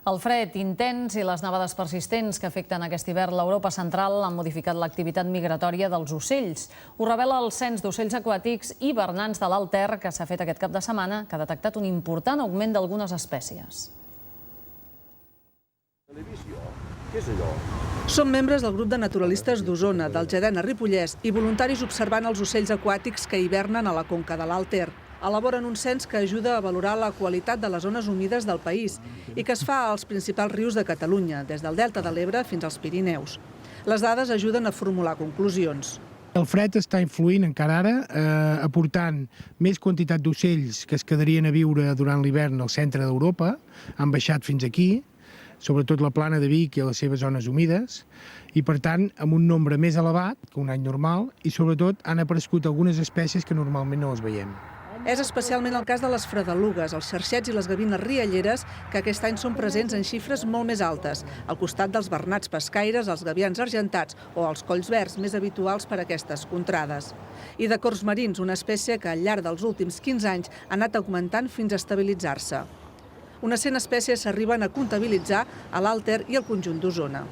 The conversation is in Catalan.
El fred intens i les nevades persistents que afecten aquest hivern l'Europa central han modificat l'activitat migratòria dels ocells. Ho revela el cens d'ocells aquàtics hivernants de l'Alt Ter que s'ha fet aquest cap de setmana, que ha detectat un important augment d'algunes espècies. Què és allò? Som membres del grup de naturalistes d'Osona, del Gedena Ripollès, i voluntaris observant els ocells aquàtics que hivernen a la conca de l'Alt Ter. Elaboren un cens que ajuda a valorar la qualitat de les zones humides del país i que es fa als principals rius de Catalunya, des del Delta de l'Ebre fins als Pirineus. Les dades ajuden a formular conclusions. El fred està influint encara ara, aportant més quantitat d'ocells que es quedarien a viure durant l'hivern al centre d'Europa, han baixat fins aquí, sobretot la plana de Vic i les seves zones humides, i per tant amb un nombre més elevat que un any normal i sobretot han aparegut algunes espècies que normalment no les veiem. És especialment el cas de les fredelugues, els xarxets i les gavines rialleres, que aquest any són presents en xifres molt més altes, al costat dels bernats pescaires, els gavians argentats o els colls verds més habituals per a aquestes contrades. I de corcs marins, una espècie que al llarg dels últims 15 anys ha anat augmentant fins a estabilitzar-se. Unes 100 espècies s'arriben a comptabilitzar a l'Alt Ter i al conjunt d'Osona.